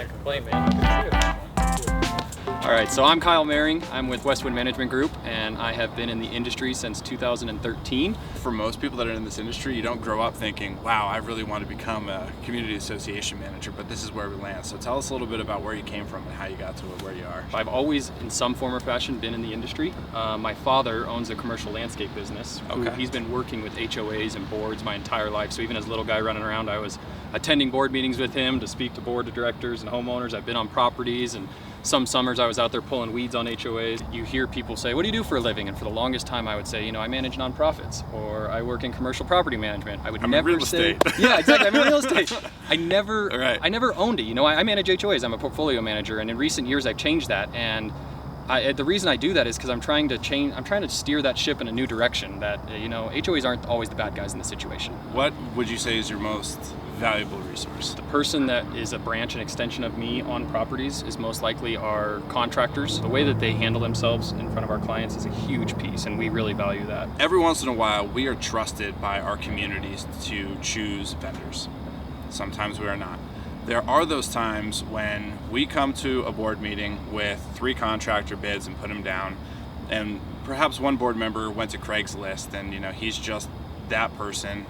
Can't complain, man. Good to see you. All right, so I'm Kyle Maring. I'm with Westwood Management Group, and I have been in the industry since 2013. For most people that are in this industry, you don't grow up thinking, wow, I really want to become a community association manager, but this is where we land. So tell us a little bit about where you came from and how you got to where you are. I've always, in some form or fashion, been in the industry. My father owns a commercial landscape business. He's been working with HOAs and boards my entire life. So even as a little guy running around, I was attending board meetings with him to speak to board of directors and homeowners. I've been on properties, and some summers I was out there pulling weeds on HOAs. You hear people say, what do you do for a living? And for the longest time I would say, I manage nonprofits, or I work in commercial property management. I would never say, yeah, exactly, I'm in real estate. I never owned it. I manage HOAs, I'm a portfolio manager, and in recent years I've changed that. And the reason I do that is because I'm trying to steer that ship in a new direction. That HOAs aren't always the bad guys in the situation. What would you say is your most valuable resource? The person that is a branch and extension of me on properties is most likely our contractors. The way that they handle themselves in front of our clients is a huge piece, and we really value that. Every once in a while, we are trusted by our communities to choose vendors. Sometimes we are not. There are those times when we come to a board meeting with 3 contractor bids and put them down, and perhaps one board member went to Craigslist and he's just that person.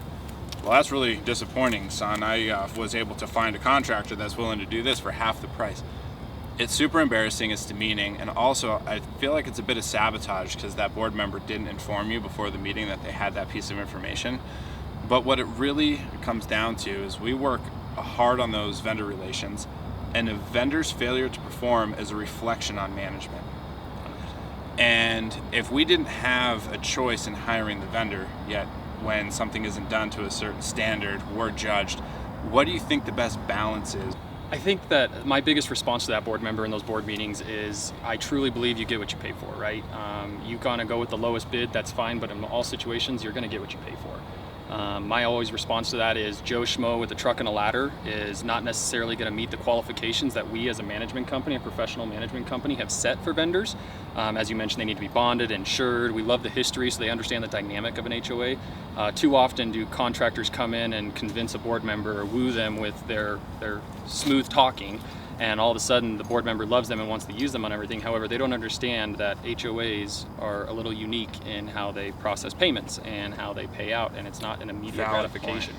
Well, that's really disappointing, son. I was able to find a contractor that's willing to do this for half the price. It's super embarrassing, it's demeaning, and also I feel like it's a bit of sabotage because that board member didn't inform you before the meeting that they had that piece of information. But what it really comes down to is we work hard on those vendor relations, and a vendor's failure to perform is a reflection on management. And if we didn't have a choice in hiring the vendor, yet when something isn't done to a certain standard, we're judged, what do you think the best balance is? I think that my biggest response to that board member in those board meetings is I truly believe you get what you pay for, right? You kind of go with the lowest bid, that's fine, but in all situations, you're going to get what you pay for. My always response to that is Joe Schmo with a truck and a ladder is not necessarily going to meet the qualifications that we as a management company, a professional management company, have set for vendors. As you mentioned, they need to be bonded, insured. We love the history so they understand the dynamic of an HOA. Too often do contractors come in and convince a board member or woo them with their smooth talking, and all of a sudden the board member loves them and wants to use them on everything. However, they don't understand that HOAs are a little unique in how they process payments and how they pay out, and it's not an immediate gratification.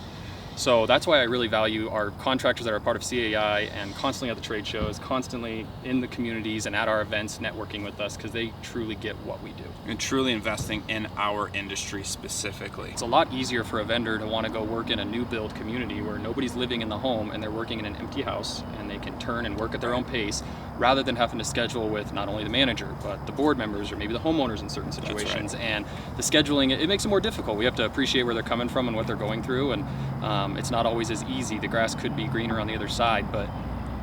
So that's why I really value our contractors that are a part of CAI and constantly at the trade shows, constantly in the communities and at our events networking with us, because they truly get what we do. And truly investing in our industry specifically. It's a lot easier for a vendor to want to go work in a new build community where nobody's living in the home and they're working in an empty house and they can turn and work at their own pace, rather than having to schedule with not only the manager but the board members or maybe the homeowners in certain situations. Right. And the scheduling, it makes it more difficult. We have to appreciate where they're coming from and what they're going through, and it's not always as easy. The grass could be greener on the other side, but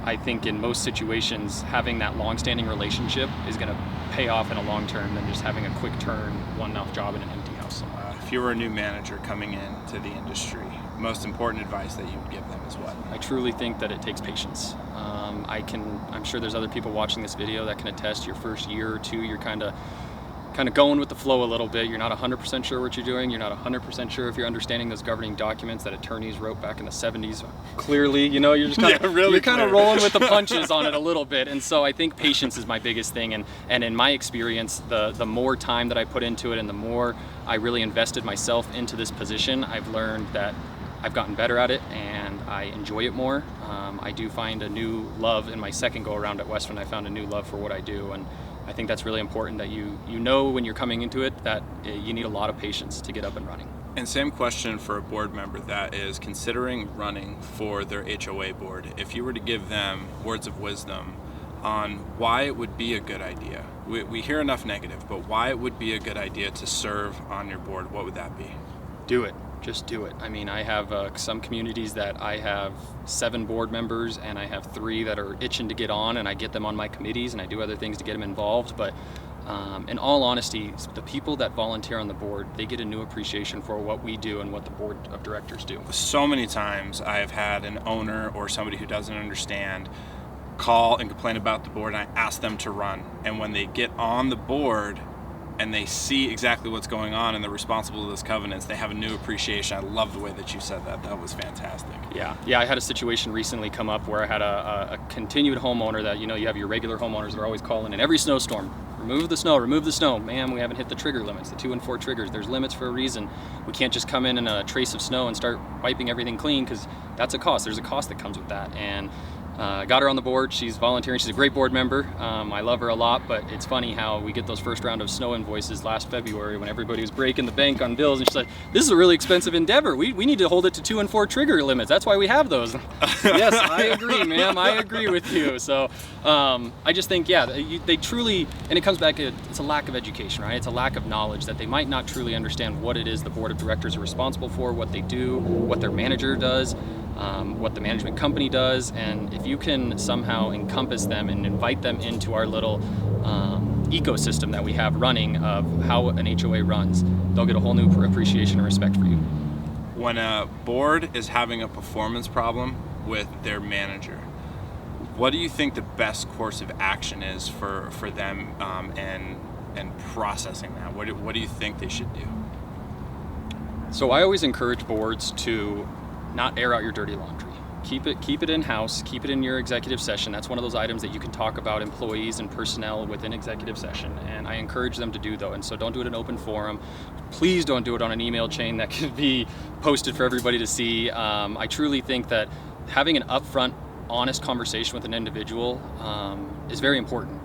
I think in most situations having that long-standing relationship is going to pay off in a long term than just having a quick turn, one-off job in an empty house somewhere. If you were a new manager coming into the industry, most important advice that you would give them is what? I truly think that it takes patience. I'm sure there's other people watching this video that can attest. Your first year or two, you're kind of going with the flow a little bit. You're not 100% sure what you're doing. You're not 100% sure if you're understanding those governing documents that attorneys wrote back in the 70s. Clearly, you're just kind of rolling with the punches on it a little bit. And so I think patience is my biggest thing. And in my experience, the more time that I put into it and the more I really invested myself into this position, I've learned that I've gotten better at it and I enjoy it more. I do find a new love in my second go around at Westwood. I found a new love for what I do, and I think that's really important, that you know when you're coming into it that you need a lot of patience to get up and running. And same question for a board member that is considering running for their HOA board. If you were to give them words of wisdom on why it would be a good idea, we hear enough negative, but why it would be a good idea to serve on your board, what would that be? Do it. Just do it. I mean, I have some communities that I have 7 board members and I have 3 that are itching to get on, and I get them on my committees and I do other things to get them involved. But in all honesty, the people that volunteer on the board, they get a new appreciation for what we do and what the board of directors do. So many times I have had an owner or somebody who doesn't understand call and complain about the board, and I ask them to run. And when they get on the board, and they see exactly what's going on and they're responsible to those covenants, they have a new appreciation. I love the way that you said that. That was fantastic. Yeah, I had a situation recently come up where I had a continued homeowner that, you have your regular homeowners that are always calling in every snowstorm. Remove the snow. Man, we haven't hit the trigger limits, the 2 and 4 triggers. There's limits for a reason. We can't just come in a trace of snow and start wiping everything clean, because that's a cost. There's a cost that comes with that. And got her on the board. She's volunteering. She's a great board member. I love her a lot, but it's funny how we get those first round of snow invoices last February when everybody was breaking the bank on bills, and she's like, this is a really expensive endeavor. We need to hold it to 2 and 4 trigger limits. That's why we have those. Yes, I agree, ma'am. I agree with you. So I just think, they truly, and it comes back, it's a lack of education, right? It's a lack of knowledge that they might not truly understand what it is the board of directors are responsible for, what they do, what their manager does, what the management company does. And if you can somehow encompass them and invite them into our little ecosystem that we have running of how an HOA runs, they'll get a whole new appreciation and respect for you. When a board is having a performance problem with their manager, what do you think the best course of action is for them and processing that? What do you think they should do? So I always encourage boards to not air out your dirty laundry. Keep it in-house, keep it in your executive session. That's one of those items that you can talk about employees and personnel within executive session, and I encourage them to do though. And so don't do it in open forum. Please don't do it on an email chain that could be posted for everybody to see. I truly think that having an upfront, honest conversation with an individual is very important.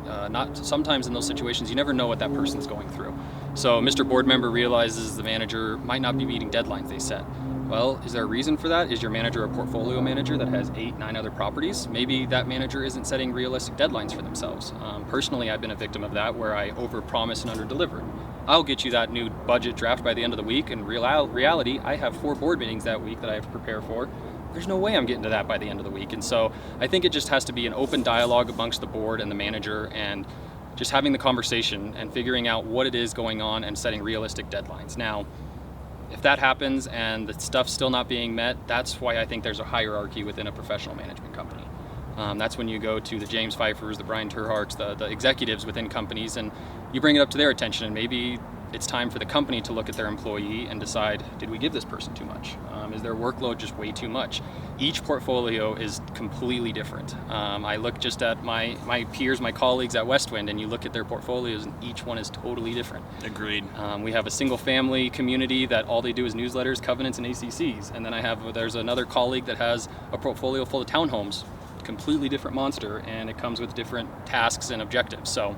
Sometimes in those situations, you never know what that person's going through. So Mr. Board Member realizes the manager might not be meeting deadlines they set. Well, is there a reason for that? Is your manager a portfolio manager that has 8, 9 other properties? Maybe that manager isn't setting realistic deadlines for themselves. Personally, I've been a victim of that, where I overpromise and underdeliver. I'll get you that new budget draft by the end of the week, and reality, I have 4 board meetings that week that I have to prepare for. There's no way I'm getting to that by the end of the week. And so I think it just has to be an open dialogue amongst the board and the manager, and just having the conversation and figuring out what it is going on and setting realistic deadlines. Now, if that happens and the stuff's still not being met, that's why I think there's a hierarchy within a professional management company. That's when you go to the James Phifers, the Brian Terharts, the executives within companies, and you bring it up to their attention. And maybe it's time for the company to look at their employee and decide, did we give this person too much? Is their workload just way too much? Each portfolio is completely different. I look just at my peers, my colleagues at Westwind, and you look at their portfolios, and each one is totally different. Agreed. We have a single family community that all they do is newsletters, covenants, and ACCs. And then there's another colleague that has a portfolio full of townhomes, completely different monster, and it comes with different tasks and objectives. So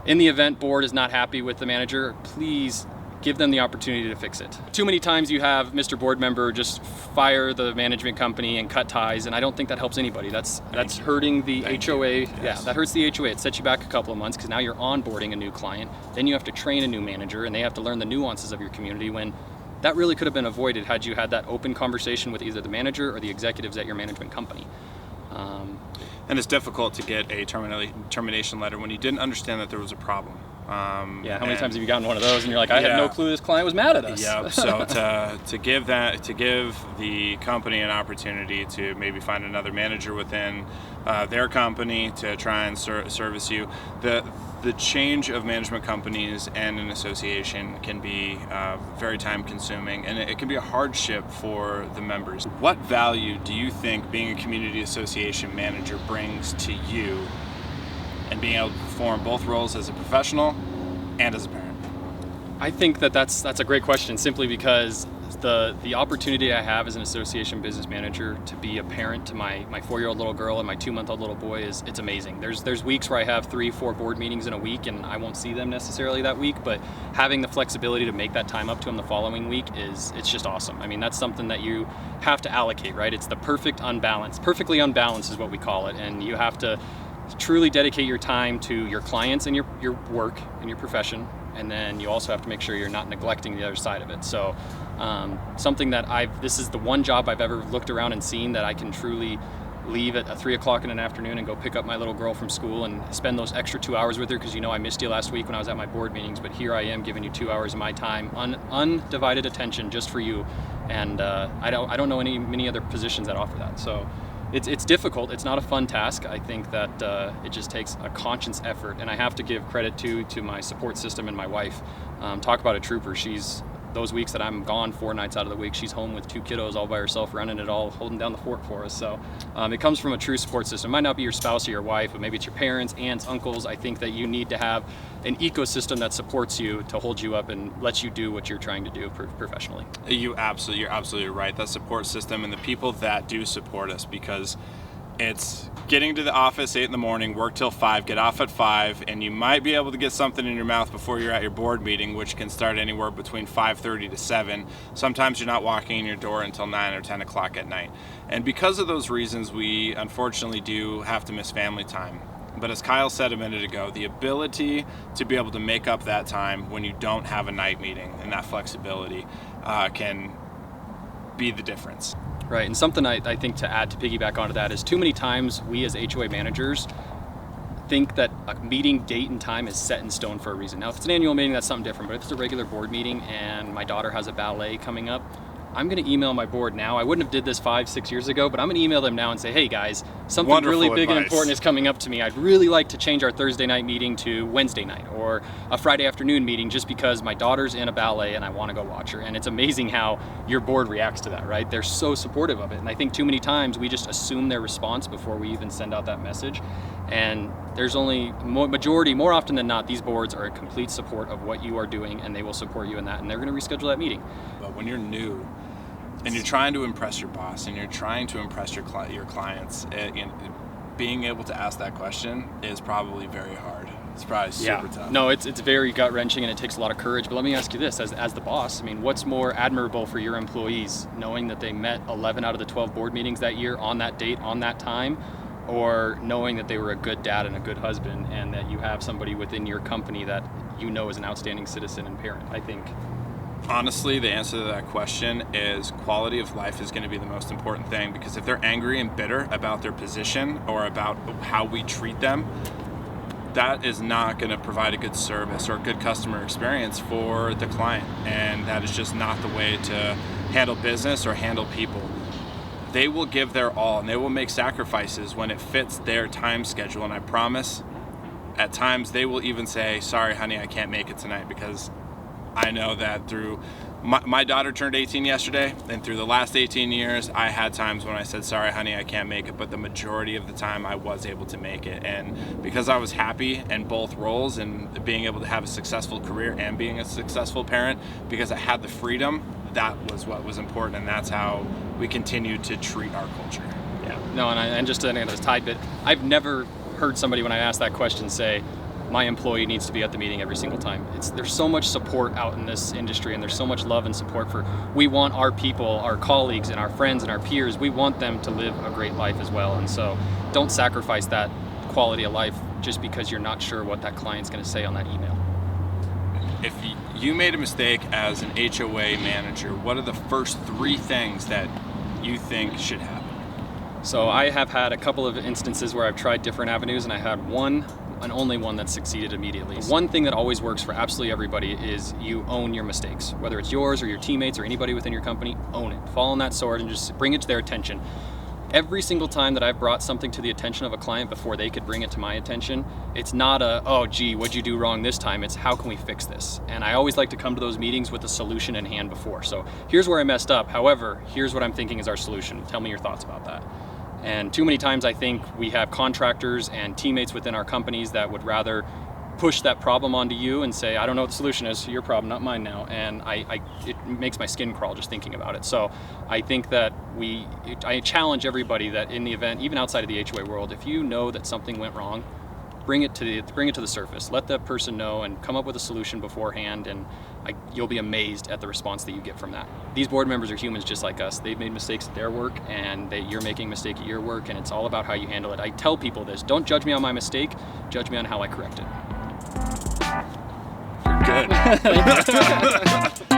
in the event board is not happy with the manager, please give them the opportunity to fix it. Too many times you have Mr. Board Member just fire the management company and cut ties, and I don't think that helps anybody. That's hurting the HOA. Yes. Yeah, that hurts the HOA. It sets you back a couple of months, because now you're onboarding a new client. Then you have to train a new manager, and they have to learn the nuances of your community, when that really could have been avoided had you had that open conversation with either the manager or the executives at your management company. And it's difficult to get a termination letter when you didn't understand that there was a problem. How many times have you gotten one of those and you're like, I had no clue this client was mad at us? Yeah, so to give the company an opportunity to maybe find another manager within their company to try and service you, the change of management companies and an association can be very time consuming, and it can be a hardship for the members. What value do you think being a community association manager brings to you, and being able to perform both roles as a professional and as a parent? I think that's a great question, simply because the opportunity I have as an association business manager to be a parent to my 4-year-old little girl and my 2-month-old little boy it's amazing. There's weeks where I have 3-4 board meetings in a week, and I won't see them necessarily that week, but having the flexibility to make that time up to them the following week it's just awesome. I mean, that's something that you have to allocate, right? It's the perfectly unbalanced is what we call it, and you have to truly dedicate your time to your clients and your work and your profession, and then you also have to make sure you're not neglecting the other side of it. So something that this is the one job I've ever looked around and seen that I can truly leave at 3 o'clock in the afternoon and go pick up my little girl from school and spend those extra 2 hours with her, because I missed you last week when I was at my board meetings, but here I am giving you 2 hours of my time, undivided attention just for you. And I don't know many other positions that offer that. So it's difficult. It's not a fun task. I think that it just takes a conscious effort, and I have to give credit to my support system and my wife. Talk about a trooper. She's those weeks that I'm gone 4 nights out of the week, she's home with 2 kiddos all by herself, running it all, holding down the fort for us. So it comes from a true support system. It might not be your spouse or your wife, but maybe it's your parents, aunts, uncles. I think that you need to have an ecosystem that supports you to hold you up and lets you do what you're trying to do professionally. You're absolutely right. That support system and the people that do support us, because it's getting to the office 8 in the morning, work till 5, get off at 5, and you might be able to get something in your mouth before you're at your board meeting, which can start anywhere between 5:30 to 7. Sometimes you're not walking in your door until 9 or 10 o'clock at night. And because of those reasons, we unfortunately do have to miss family time. But as Kyle said a minute ago, the ability to be able to make up that time when you don't have a night meeting and that flexibility can be the difference. Right, and something I think to add to piggyback onto that is too many times we as HOA managers think that a meeting date and time is set in stone for a reason. Now, if it's an annual meeting, that's something different, but if it's a regular board meeting and my daughter has a ballet coming up, I'm going to email my board now. I wouldn't have did this 5-6 years ago, but I'm going to email them now and say, hey guys, something Wonderful really big and advice. important is coming up to me. I'd really like to change our Thursday night meeting to Wednesday night or a Friday afternoon meeting just because my daughter's in a ballet and I want to go watch her. And it's amazing how your board reacts to that, right? They're so supportive of it. And I think too many times we just assume their response before we even send out that message. And there's only more often than not, these boards are in complete support of what you are doing and they will support you in that, and they're going to reschedule that meeting. But when you're new and you're trying to impress your boss and you're trying to impress your clients, being able to ask that question is probably very hard. It's probably super tough. No, it's very gut-wrenching and it takes a lot of courage. But let me ask you this, as the boss, I mean, what's more admirable for your employees, knowing that they met 11 out of the 12 board meetings that year on that date, on that time, or knowing that they were a good dad and a good husband and that you have somebody within your company that you know is an outstanding citizen and parent? I think honestly, the answer to that question is quality of life is going to be the most important thing, because if they're angry and bitter about their position or about how we treat them, that is not going to provide a good service or a good customer experience for the client. And that is just not the way to handle business or handle people. They will give their all and they will make sacrifices when it fits their time schedule. And I promise, at times they will even say, sorry, honey, I can't make it tonight, because I know that through my daughter turned 18 yesterday, and through the last 18 years, I had times when I said, sorry, honey, I can't make it, but the majority of the time I was able to make it. And because I was happy in both roles and being able to have a successful career and being a successful parent, because I had the freedom, that was what was important, and that's how we continue to treat our culture. Yeah. No, and just to end this tide bit, I've never heard somebody when I asked that question say, my employee needs to be at the meeting every single time. There's so much support out in this industry, and there's so much love and support we want our people, our colleagues and our friends and our peers, we want them to live a great life as well. And so don't sacrifice that quality of life just because you're not sure what that client's going to say on that email. If you made a mistake as an HOA manager, what are the first 3 things that you think should happen? So I have had a couple of instances where I've tried different avenues, and I had one and only one that succeeded immediately. One thing that always works for absolutely everybody is you own your mistakes. Whether it's yours or your teammates or anybody within your company, own it. Fall on that sword and just bring it to their attention. Every single time that I've brought something to the attention of a client before they could bring it to my attention, it's not oh gee, what'd you do wrong this time? It's how can we fix this? And I always like to come to those meetings with a solution in hand before. So here's where I messed up. However, here's what I'm thinking is our solution. Tell me your thoughts about that. And too many times I think we have contractors and teammates within our companies that would rather push that problem onto you and say, I don't know what the solution is, your problem, not mine now. And it makes my skin crawl just thinking about it. So I think that I challenge everybody that in the event, even outside of the HOA world, if you know that something went wrong, bring it to the surface. Let that person know and come up with a solution beforehand, and you'll be amazed at the response that you get from that. These board members are humans just like us. They've made mistakes at their work, and you're making a mistake at your work, and it's all about how you handle it. I tell people this: don't judge me on my mistake, judge me on how I correct it. You're good.